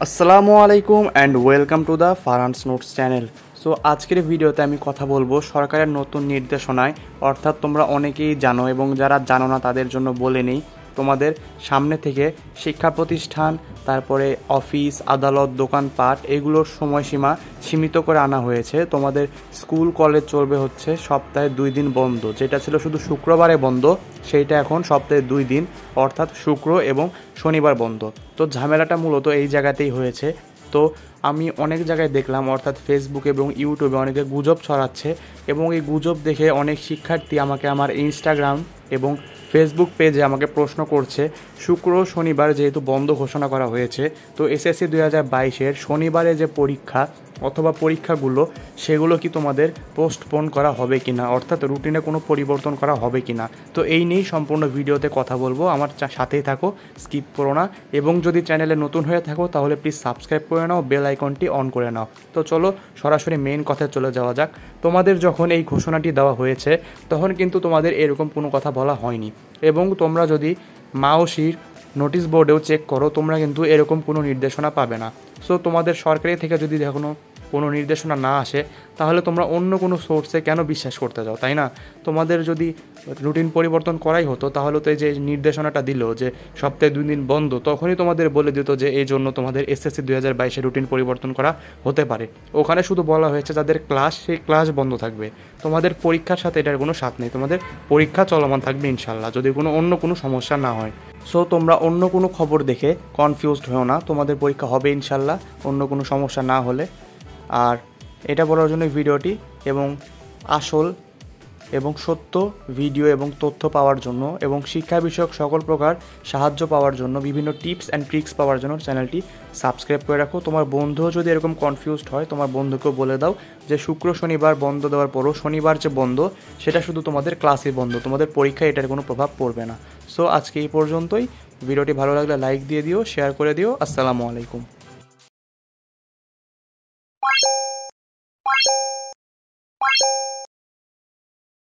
আসসালামু আলাইকুম and welcome to the Farhan's notes channel. So আজকের ভিডিওতে আমি কথা বলবো সরকারের নতুন নির্দেশনায়, অর্থাৎ তোমরা অনেকেই জানো এবং যারা জানো না তাদের জন্য বলে নেই। তোমাদের সামনে থেকে শিক্ষা প্রতিষ্ঠান, তারপরে অফিস, আদালত, দোকানপাট এগুলোর সময়সীমা সীমিত করে আনা হয়েছে। তোমাদের স্কুল কলেজ চলবে হচ্ছে সপ্তাহে 2 দিন বন্ধ, যেটা ছিল শুধু শুক্রবারে বন্ধ, সেইটা এখন সপ্তাহে 2 দিন, অর্থাৎ শুক্র এবং শনিবার বন্ধ। তো ঝামেলাটা মূলত এই জায়গাতেই হয়েছে। তো আমি অনেক জায়গায় দেখলাম, অর্থাৎ ফেসবুক এবং ইউটিউবে অনেকে গুজব ছড়াচ্ছে এবং এই গুজব দেখে অনেক শিক্ষার্থী আমাকে আমার ইনস্টাগ্রাম এবং ফেসবুক পেজে আমাকে প্রশ্ন করছে, শুক্র শনিবার যেহেতু বন্ধ ঘোষণা করা হয়েছে, তো এসএসসি 2022-এর শনিবারে যে পরীক্ষা অথবা পরীক্ষাগুলো সেগুলো কি তোমাদের পোস্টপোন করা হবে কি না, অর্থাৎ রুটিনে কোনো পরিবর্তন করা হবে কি না। তো এই নিয়েই সম্পূর্ণ ভিডিওতে কথা বলবো, আমার সাথেই থাকো, স্কিপ করো না। এবং যদি চ্যানেলে নতুন হয়ে থাকো তাহলে প্লিজ সাবস্ক্রাইব করে নাও, বেল আইকনটি অন করে নাও। তো চলো সরাসরি মেইন কথায় চলে যাওয়া যাক। তোমাদের যখন এই ঘোষণাটি দেওয়া হয়েছে তখন কিন্তু তোমাদের এরকম কোনো কথা বলা হয়নি, এবং তোমরা যদি মাওসির নোটিশ বোর্ডেও চেক করো তোমরা কিন্তু এরকম কোনো নির্দেশনা পাবে না। সো তোমাদের সরকারি থেকে যদি কোনো নির্দেশনা না আসে তাহলে তোমরা অন্য কোনো সোর্সে কেন বিশ্বাস করতে যাও, তাই না? তোমাদের যদি রুটিন পরিবর্তন করাই হতো তাহলে তো এই যে নির্দেশনাটা দিল যে সপ্তাহে 2 দিন বন্ধ, তখনই তোমাদের বলে দিত যে এই জন্য তোমাদের এসএসসি 2022-এর রুটিন পরিবর্তন করা হতে পারে। ওখানে শুধু বলা হয়েছে যাদের ক্লাস, সেই ক্লাস বন্ধ থাকবে, তোমাদের পরীক্ষার সাথে এটার কোনো সাথ নেই, তোমাদের পরীক্ষা চলমান থাকবে ইনশাল্লাহ, যদি অন্য কোনো সমস্যা না হয়। সো তোমরা অন্য কোনো খবর দেখে কনফিউজড হও না, তোমাদের পরীক্ষা হবে ইনশাল্লাহ অন্য কোনো সমস্যা না হলে। আর এটা বলার জন্য ভিডিওটি, এবং আসল এবং সত্য ভিডিও এবং তথ্য পাওয়ার জন্য এবং শিক্ষা বিষয়ক সকল প্রকার সাহায্য পাওয়ার জন্য, বিভিন্ন টিপস অ্যান্ড ট্রিক্স পাওয়ার জন্য চ্যানেলটি সাবস্ক্রাইব করে রাখো। তোমার বন্ধুও যদি এরকম কনফিউজড হয় তোমার বন্ধুকেও বলে দাও যে শুক্র শনিবার বন্ধ দেওয়ার পরও শনিবার যে বন্ধ সেটা শুধু তোমাদের ক্লাসে বন্ধ, তোমাদের পরীক্ষায় এটার কোনো প্রভাব পড়বে না। সো আজকে এই পর্যন্তই। ভিডিওটি ভালো লাগলে লাইক দিয়ে দিও, শেয়ার করে দিও। আসসালামু আলাইকুম।